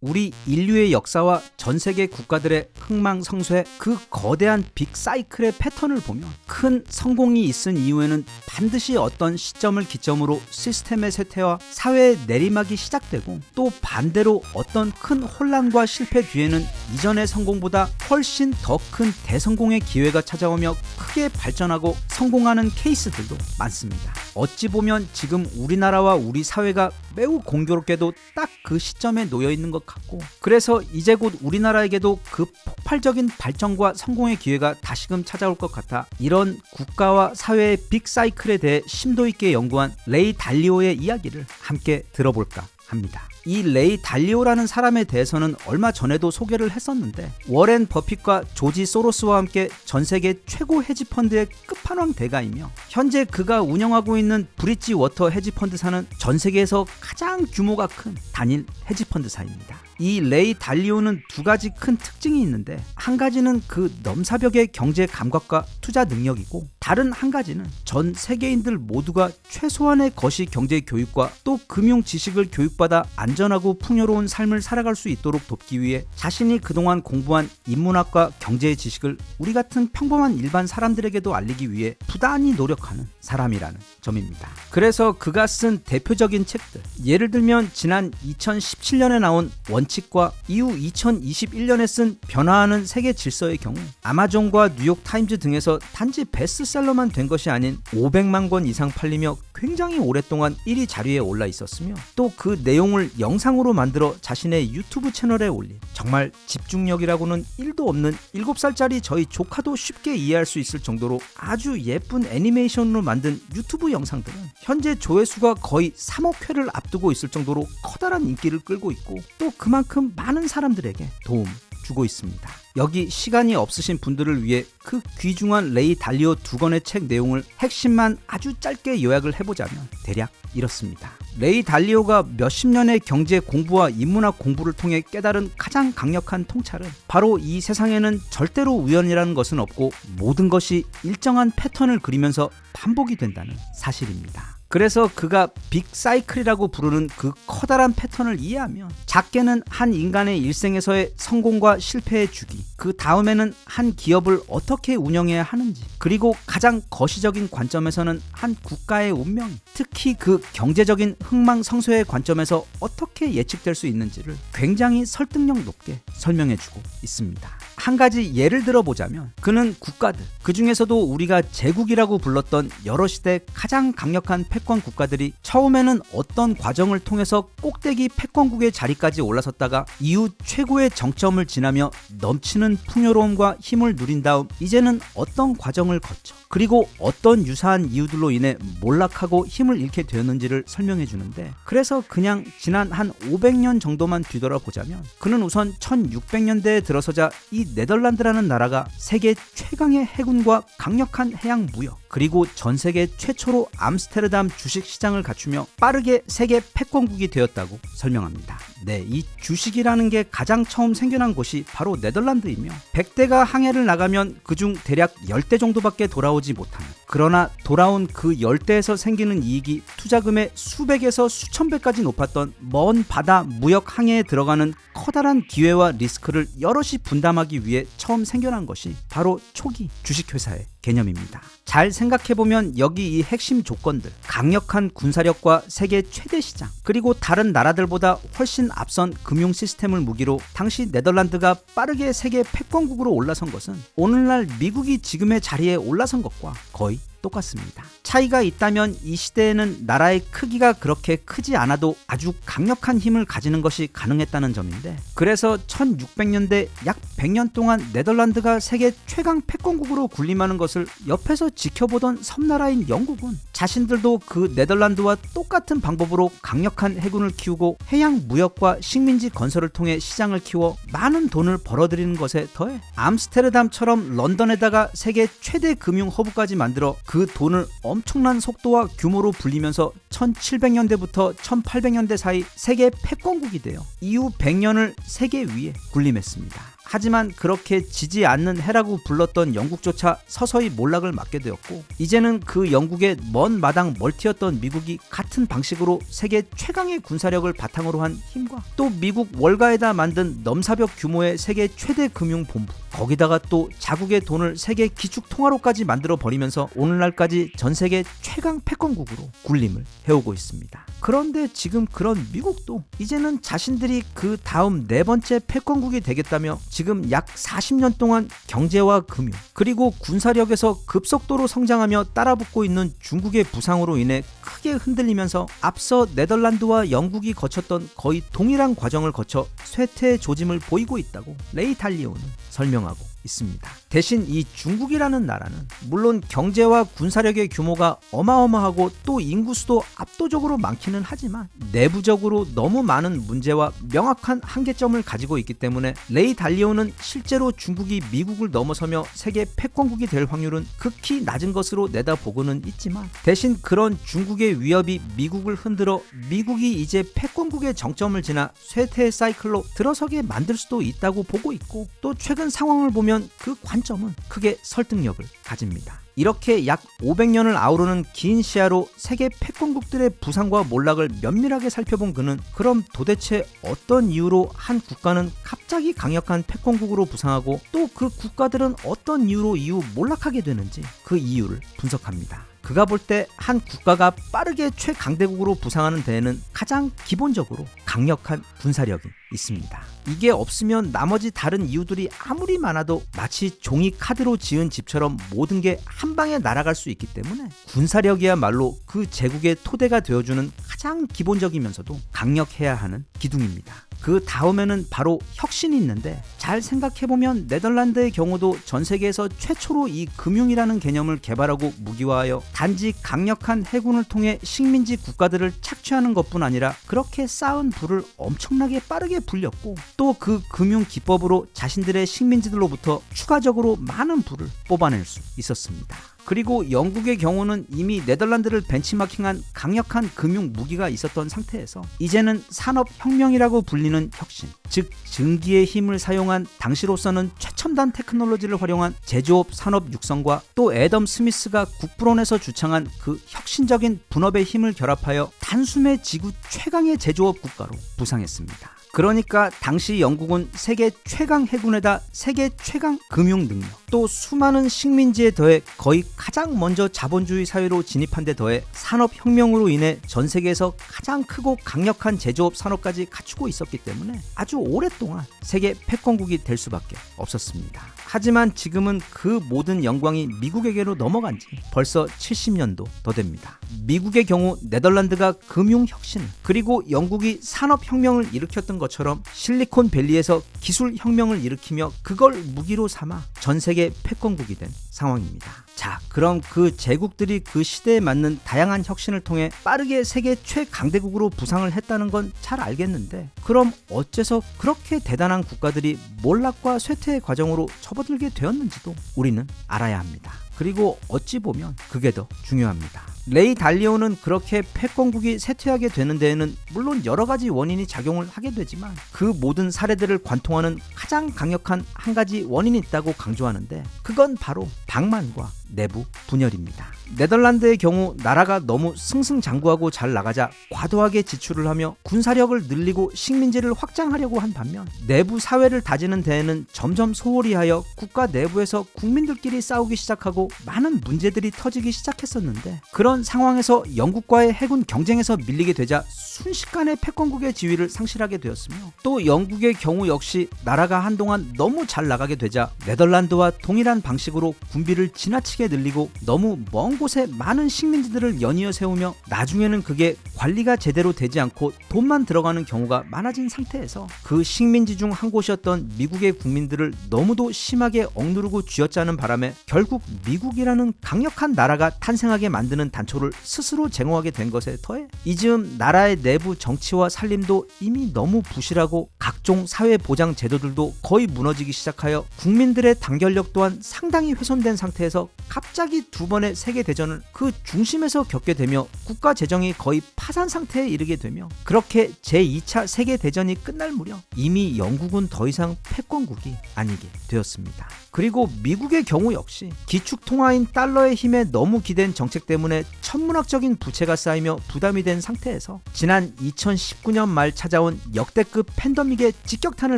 우리 인류의 역사와 전 세계 국가들의 흥망성쇠 그 거대한 빅 사이클의 패턴을 보면 큰 성공이 있은 이후에는 반드시 어떤 시점을 기점으로 시스템의 쇠퇴와 사회의 내리막이 시작되고 또 반대로 어떤 큰 혼란과 실패 뒤에는 이전의 성공보다 훨씬 더 큰 대성공의 기회가 찾아오며 크게 발전하고 성공하는 케이스들도 많습니다. 어찌 보면 지금 우리나라와 우리 사회가 매우 공교롭게도 딱 그 시점에 놓여 있는 것 같고, 그래서 이제 곧 우리나라에게도 그 폭발적인 발전과 성공의 기회가 다시금 찾아올 것 같아 이런 국가와 사회의 빅 사이클에 대해 심도 있게 연구한 레이 달리오의 이야기를 함께 들어볼까 합니다. 이 레이 달리오라는 사람에 대해서는 얼마 전에도 소개를 했었는데, 워렌 버핏과 조지 소로스와 함께 전 세계 최고 헤지펀드의 끝판왕 대가이며 현재 그가 운영하고 있는 브릿지 워터 헤지펀드사는 전 세계에서 가장 규모가 큰 단일 헤지펀드사입니다. 이 레이 달리오는 두 가지 큰 특징이 있는데, 한 가지는 그 넘사벽의 경제 감각과 투자 능력이고, 다른 한 가지는 전 세계인들 모두가 최소한의 거시 경제 교육과 또 금융 지식을 교육받아 안전하고 풍요로운 삶을 살아갈 수 있도록 돕기 위해 자신이 그동안 공부한 인문학과 경제의 지식을 우리 같은 평범한 일반 사람들에게도 알리기 위해 부단히 노력하는 사람이라는 점입니다. 그래서 그가 쓴 대표적인 책들, 예를 들면 지난 2017년에 나온 원칙과 이후 2021년에 쓴 변화하는 세계 질서의 경우 아마존과 뉴욕 타임즈 등에서 단지 베스트셀러만 된 것이 아닌 500만 권 이상 팔리며 굉장히 오랫동안 1위 자리에 올라 있었으며, 또 그 내용을 영상으로 만들어 자신의 유튜브 채널에 올린 정말 집중력이라고는 1도 없는 7살짜리 저희 조카도 쉽게 이해할 수 있을 정도로 아주 예쁜 애니메이션으로 만든 유튜브 영상들은 현재 조회수가 거의 3억 회를 앞두고 있을 정도로 커다란 인기를 끌고 있고, 또 그만큼 많은 사람들에게 도움을 주고 있습니다. 여기 시간이 없으신 분들을 위해 그 귀중한 레이 달리오 두 권의 책 내용을 핵심만 아주 짧게 요약을 해보자면 대략 이렇습니다. 레이 달리오가 몇십 년의 경제 공부와 인문학 공부를 통해 깨달은 가장 강력한 통찰은 바로 이 세상에는 절대로 우연이라는 것은 없고 모든 것이 일정한 패턴을 그리면서 반복이 된다는 사실입니다. 그래서 그가 빅 사이클이라고 부르는 그 커다란 패턴을 이해하면 작게는 한 인간의 일생에서의 성공과 실패의 주기, 그 다음에는 한 기업을 어떻게 운영해야 하는지, 그리고 가장 거시적인 관점에서는 한 국가의 운명이, 특히 그 경제적인 흥망성쇠의 관점에서 어떻게 예측될 수 있는지를 굉장히 설득력 높게 설명해주고 있습니다. 한 가지 예를 들어보자면 그는 국가들, 그 중에서도 우리가 제국이라고 불렀던 여러 시대 가장 강력한 패권 국가들이 처음에는 어떤 과정을 통해서 꼭대기 패권국의 자리까지 올라섰다가 이후 최고의 정점을 지나며 넘치는 풍요로움과 힘을 누린 다음 이제는 어떤 과정을 거쳐 그리고 어떤 유사한 이유들로 인해 몰락하고 힘을 잃게 되었는지를 설명해 주는데, 그래서 그냥 지난 한 500년 정도만 뒤돌아보자면 그는 우선 1600년대에 들어서자 이 네덜란드라는 나라가 세계 최강의 해군과 강력한 해양 무역, 그리고 전 세계 최초로 암스테르담 주식시장을 갖추며 빠르게 세계 패권국이 되었다고 설명합니다. 네, 이 주식이라는 게 가장 처음 생겨난 곳이 바로 네덜란드이며 100대가 항해를 나가면 그중 대략 10대 정도밖에 돌아오지 못하는, 그러나 돌아온 그 10대에서 생기는 이익이 투자금의 수백에서 수천 배까지 높았던 먼 바다 무역 항해에 들어가는 커다란 기회와 리스크를 여럿이 분담하기 위해 처음 생겨난 것이 바로 초기 주식회사의 개념입니다. 잘 생각해보면 여기 이 핵심 조건들, 강력한 군사력과 세계 최대 시장, 그리고 다른 나라들보다 훨씬 앞선 금융 시스템을 무기로 당시 네덜란드가 빠르게 세계 패권국으로 올라선 것은 오늘날 미국이 지금의 자리에 올라선 것과 거의 똑같습니다. 차이가 있다면 이 시대에는 나라의 크기가 그렇게 크지 않아도 아주 강력한 힘을 가지는 것이 가능했다는 점인데, 그래서 1600년대 약 100년 동안 네덜란드가 세계 최강 패권국으로 군림하는 것을 옆에서 지켜보던 섬나라인 영국은 자신들도 그 네덜란드와 똑같은 방법으로 강력한 해군을 키우고 해양 무역과 식민지 건설을 통해 시장을 키워 많은 돈을 벌어들이는 것에 더해 암스테르담처럼 런던에다가 세계 최대 금융 허브까지 만들어 그 돈을 엄청난 속도와 규모로 불리면서 1700년대부터 1800년대 사이 세계 패권국이 되어 이후 100년을 세계 위에 군림했습니다. 하지만 그렇게 지지 않는 해라고 불렀던 영국조차 서서히 몰락을 맞게 되었고, 이제는 그 영국의 먼 마당 멀티였던 미국이 같은 방식으로 세계 최강의 군사력을 바탕으로 한 힘과 또 미국 월가에다 만든 넘사벽 규모의 세계 최대 금융본부, 거기다가 또 자국의 돈을 세계 기축통화로까지 만들어 버리면서 오늘날까지 전 세계 최강 패권국으로 군림을 해오고 있습니다. 그런데 지금 그런 미국도 이제는 자신들이 그 다음 네 번째 패권국이 되겠다며 지금 약 40년 동안 경제와 금융 그리고 군사력에서 급속도로 성장하며 따라붙고 있는 중국의 부상으로 인해 크게 흔들리면서 앞서 네덜란드와 영국이 거쳤던 거의 동일한 과정을 거쳐 쇠퇴의 조짐을 보이고 있다고 레이 달리오는 설명하고 있습니다. 대신 이 중국이라는 나라는 물론 경제와 군사력의 규모가 어마어마하고 또 인구수도 압도적으로 많기는 하지만 내부적으로 너무 많은 문제와 명확한 한계점을 가지고 있기 때문에 레이 달리오는 실제로 중국이 미국을 넘어서며 세계 패권국이 될 확률은 극히 낮은 것으로 내다보고는 있지만, 대신 그런 중국의 위협이 미국을 흔들어 미국이 이제 패권국의 정점을 지나 쇠퇴의 사이클로 들어서게 만들 수도 있다고 보고 있고, 또 최근 상황을 보면 그 관점은 크게 설득력을 가집니다. 이렇게 약 500년을 아우르는 긴 시야로 세계 패권국들의 부상과 몰락을 면밀하게 살펴본 그는 그럼 도대체 어떤 이유로 한 국가는 갑자기 강력한 패권국으로 부상하고 또 그 국가들은 어떤 이유로 이후 몰락하게 되는지 그 이유를 분석합니다. 그가 볼 때 한 국가가 빠르게 최강대국으로 부상하는 데에는 가장 기본적으로 강력한 군사력이 있습니다. 이게 없으면 나머지 다른 이유들이 아무리 많아도 마치 종이 카드로 지은 집처럼 모든 게 한 방에 날아갈 수 있기 때문에 군사력이야말로 그 제국의 토대가 되어주는 가장 기본적이면서도 강력해야 하는 기둥입니다. 그 다음에는 바로 혁신이 있는데, 잘 생각해보면 네덜란드의 경우도 전 세계에서 최초로 이 금융이라는 개념을 개발하고 무기화하여 단지 강력한 해군을 통해 식민지 국가들을 착취하는 것뿐 아니라 그렇게 쌓은 부를 엄청나게 빠르게 불렸고, 또 그 금융 기법으로 자신들의 식민지들로부터 추가적으로 많은 부를 뽑아낼 수 있었습니다. 그리고 영국의 경우는 이미 네덜란드를 벤치마킹한 강력한 금융 무기가 있었던 상태에서 이제는 산업혁명이라고 불리는 혁신, 즉 증기의 힘을 사용한 당시로서는 최첨단 테크놀로지를 활용한 제조업 산업 육성과 또 애덤 스미스가 국부론에서 주창한 그 혁신적인 분업의 힘을 결합하여 단숨에 지구 최강의 제조업 국가로 부상했습니다. 그러니까 당시 영국은 세계 최강 해군에다 세계 최강 금융 능력, 또 수많은 식민지에 더해 거의 가장 먼저 자본주의 사회로 진입한 데 더해 산업혁명으로 인해 전 세계에서 가장 크고 강력한 제조업 산업까지 갖추고 있었기 때문에 아주 오랫동안 세계 패권국이 될 수밖에 없었습니다. 하지만 지금은 그 모든 영광이 미국에게로 넘어간 지 벌써 70년도 더 됩니다. 미국의 경우 네덜란드가 금융혁신 그리고 영국이 산업혁명을 일으켰던 것처럼 실리콘밸리에서 기술혁명을 일으키며 그걸 무기로 삼아 전 세계 패권국이 된 상황입니다. 자, 그럼 그 제국들이 그 시대에 맞는 다양한 혁신을 통해 빠르게 세계 최강대국으로 부상을 했다는 건 잘 알겠는데, 그럼 어째서 그렇게 대단한 국가들이 몰락과 쇠퇴의 과정으로 접어들게 되었는지도 우리는 알아야 합니다. 그리고 어찌 보면 그게 더 중요합니다. 레이 달리오는 그렇게 패권국이 쇠퇴하게 되는 데에는 물론 여러 가지 원인이 작용을 하게 되지만 그 모든 사례들을 관통하는 가장 강력한 한 가지 원인이 있다고 강조하는데, 그건 바로 방만과 내부 분열입니다. 네덜란드의 경우 나라가 너무 승승장구하고 잘 나가자 과도하게 지출을 하며 군사력을 늘리고 식민지를 확장하려고 한 반면, 내부 사회를 다지는 데에는 점점 소홀히 하여 국가 내부에서 국민들끼리 싸우기 시작하고 많은 문제들이 터지기 시작했었는데, 그런 상황에서 영국과의 해군 경쟁에서 밀리게 되자 순식간에 패권국의 지위를 상실하게 되었으며, 또 영국의 경우 역시 나라가 한동안 너무 잘 나가게 되자 네덜란드와 동일한 방식으로 군비를 지나치게 늘리고 너무 먼 곳에 많은 식민지들을 연이어 세우며 나중에는 그게 관리가 제대로 되지 않고 돈만 들어가는 경우가 많아진 상태에서 그 식민지 중 한 곳이었던 미국의 국민들을 너무도 심하게 억누르고 쥐어짜는 바람에 결국 미국이라는 강력한 나라가 탄생하게 만드는 단초를 스스로 제공하게 된 것에 더해 이즈음 나라의 내부 정치와 살림도 이미 너무 부실하고 각종 사회보장 제도들도 거의 무너지기 시작하여 국민들의 단결력 또한 상당히 훼손된 상태에서 갑자기 두 번의 세계대전을 그 중심에서 겪게 되며 국가 재정이 거의 파산 상태에 이르게 되며 그렇게 제2차 세계대전이 끝날 무렵 이미 영국은 더 이상 패권국이 아니게 되었습니다. 그리고 미국의 경우 역시 기축통화인 달러의 힘에 너무 기댄 정책 때문에 천문학적인 부채가 쌓이며 부담이 된 상태에서 지난 2019년 말 찾아온 역대급 팬데믹의 직격탄을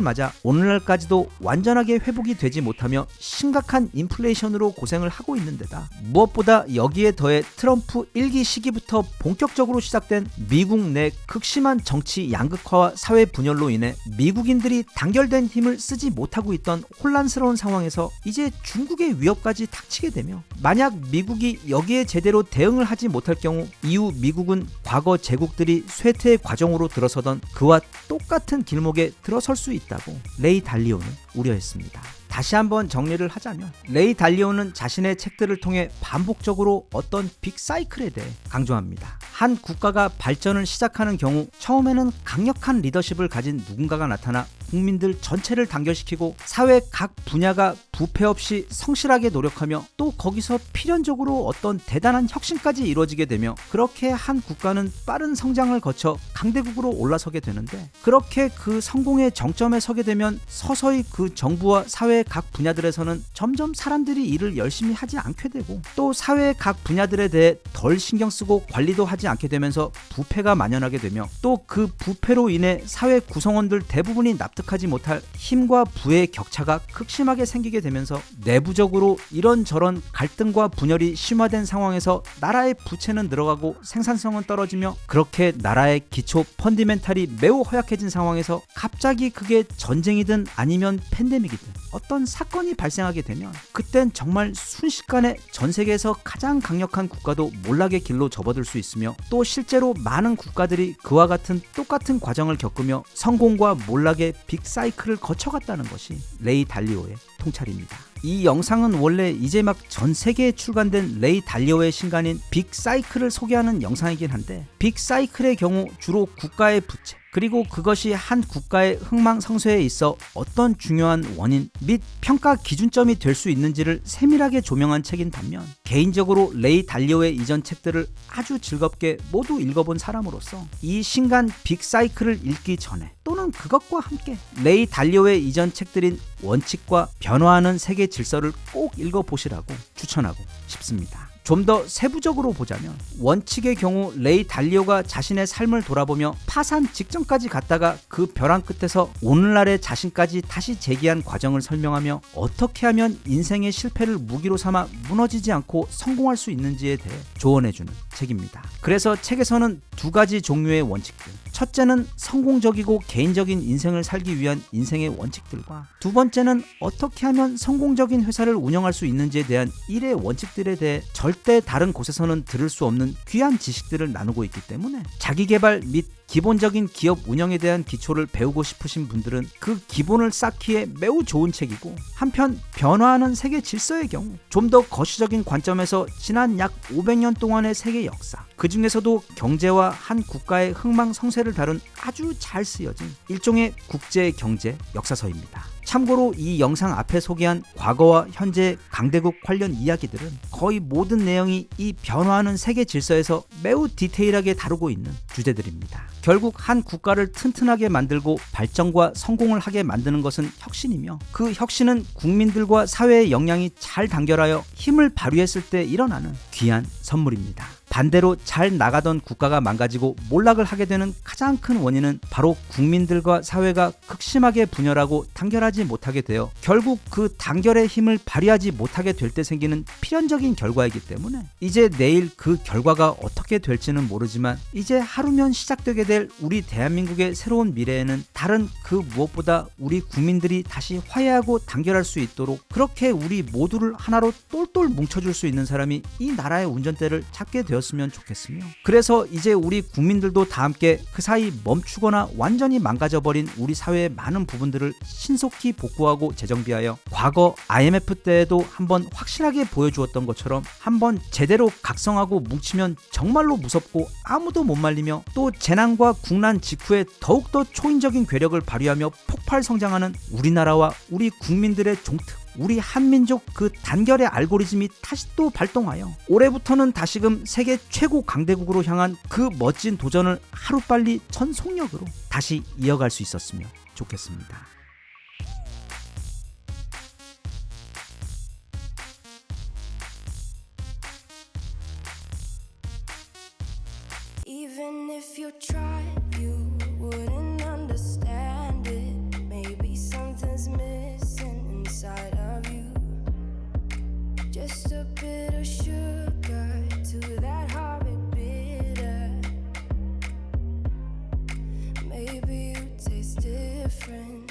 맞아 오늘날까지도 완전하게 회복이 되지 못하며 심각한 인플레이션으로 고생을 하고 있는 데다 무엇보다 여기에 더해 트럼프 1기 시기부터 본격적으로 시작된 미국 내 극심한 정치 양극화와 사회 분열로 인해 미국인들이 단결된 힘을 쓰지 못하고 있던 혼란스러운 상황에서 이제 중국의 위협까지 닥치게 되며 만약 미국이 여기에 제대로 대응을 하지 못할 경우 이후 미국은 과거 제국들이 쇠퇴의 과정으로 들어서던 그와 똑같은 길목에 들어설 수 있다고 레이 달리오는 우려했습니다. 다시 한번 정리를 하자면 레이 달리오는 자신의 책들을 통해 반복적으로 어떤 빅사이클에 대해 강조합니다. 한 국가가 발전을 시작하는 경우 처음에는 강력한 리더십을 가진 누군가가 나타나 국민들 전체를 단결시키고 사회 각 분야가 부패 없이 성실하게 노력하며 또 거기서 필연적으로 어떤 대단한 혁신까지 이루어지게 되며 그렇게 한 국가는 빠른 성장을 거쳐 강대국으로 올라서게 되는데 그렇게 그 성공의 정점에 서게 되면 서서히 그 정부와 사회의 각 분야들에서는 점점 사람들이 일을 열심히 하지 않게 되고 또 사회의 각 분야들에 대해 덜 신경 쓰고 관리도 하지 않게 되면서 부패가 만연하게 되며 또 그 부패로 인해 사회 구성원들 대부분이 납득하지 못할 힘과 부의 격차가 극심하게 생기게 되면서 내부적으로 이런저런 갈등과 분열이 심화된 상황에서 나라의 부채는 늘어가고 생산성은 떨어지며 그렇게 나라의 기초 펀디멘탈이 매우 허약해진 상황에서 갑자기 그게 전쟁이든 아니면 팬데믹이든 어떤 사건이 발생하게 되면 그땐 정말 순식간에 전 세계에서 가장 강력한 국가도 몰락의 길로 접어들 수 있으며 또 실제로 많은 국가들이 그와 같은 똑같은 과정을 겪으며 성공과 몰락의 빅사이클을 거쳐갔다는 것이 레이 달리오의 통찰입니다. 이 영상은 원래 이제 막 전 세계에 출간된 레이 달리오의 신간인 빅사이클을 소개하는 영상이긴 한데 빅사이클의 경우 주로 국가의 부채 그리고 그것이 한 국가의 흥망성쇠에 있어 어떤 중요한 원인 및 평가 기준점이 될 수 있는지를 세밀하게 조명한 책인 반면 개인적으로 레이 달리오의 이전 책들을 아주 즐겁게 모두 읽어본 사람으로서 이 신간 빅사이클을 읽기 전에 또는 그것과 함께 레이 달리오의 이전 책들인 원칙과 변화하는 세계 질서를 꼭 읽어보시라고 추천하고 싶습니다. 좀 더 세부적으로 보자면 원칙의 경우 레이 달리오가 자신의 삶을 돌아보며 파산 직전까지 갔다가 그 벼랑 끝에서 오늘날의 자신까지 다시 재기한 과정을 설명하며 어떻게 하면 인생의 실패를 무기로 삼아 무너지지 않고 성공할 수 있는지에 대해 조언해주는 책입니다. 그래서 책에서는 두 가지 종류의 원칙들 첫째는 성공적이고 개인적인 인생을 살기 위한 인생의 원칙들과 두 번째는 어떻게 하면 성공적인 회사를 운영할 수 있는지에 대한 일의 원칙들에 대해 절대 다른 곳에서는 들을 수 없는 귀한 지식들을 나누고 있기 때문에 자기개발 및 기본적인 기업 운영에 대한 기초를 배우고 싶으신 분들은 그 기본을 쌓기에 매우 좋은 책이고 한편 변화하는 세계 질서의 경우 좀 더 거시적인 관점에서 지난 약 500년 동안의 세계 역사 그 중에서도 경제와 한 국가의 흥망성쇠를 다룬 아주 잘 쓰여진 일종의 국제 경제 역사서입니다. 참고로 이 영상 앞에 소개한 과거와 현재 강대국 관련 이야기들은 거의 모든 내용이 이 변화하는 세계 질서에서 매우 디테일하게 다루고 있는 주제들입니다. 결국 한 국가를 튼튼하게 만들고 발전과 성공을 하게 만드는 것은 혁신이며 그 혁신은 국민들과 사회의 역량이 잘 단결하여 힘을 발휘했을 때 일어나는 귀한 선물입니다. 반대로 잘 나가던 국가가 망가지고 몰락을 하게 되는 가장 큰 원인은 바로 국민들과 사회가 극심하게 분열하고 단결하지 못하게 되어 결국 그 단결의 힘을 발휘하지 못하게 될 때 생기는 필연적인 결과이기 때문에 이제 내일 그 결과가 어떻게 될지는 모르지만 이제 하루면 시작되게 될 우리 대한민국의 새로운 미래에는 다른 그 무엇보다 우리 국민들이 다시 화해하고 단결할 수 있도록 그렇게 우리 모두를 하나로 똘똘 뭉쳐줄 수 있는 사람이 이 나라의 운전대를 잡게 되었습니다. 되었으면 좋겠으며, 그래서 이제 우리 국민들도 다 함께 그 사이 멈추거나 완전히 망가져버린 우리 사회의 많은 부분들을 신속히 복구하고 재정비하여 과거 IMF 때에도 한번 확실하게 보여주었던 것처럼 한번 제대로 각성하고 뭉치면 정말로 무섭고 아무도 못 말리며, 또 재난과 국난 직후에 더욱더 초인적인 괴력을 발휘하며 폭발 성장하는 우리나라와 우리 국민들의 종특, 우리 한민족 그 단결의 알고리즘이 다시 또 발동하여 올해부터는 다시금 세계 최고 강대국으로 향한 그 멋진 도전을 하루빨리 전속력으로 다시 이어갈 수 있었으면 좋겠습니다. Even if you tried, you wouldn't understand it. Maybe something's missing inside of you. Just a bit of sugar to that horrid bitter. Maybe you taste different.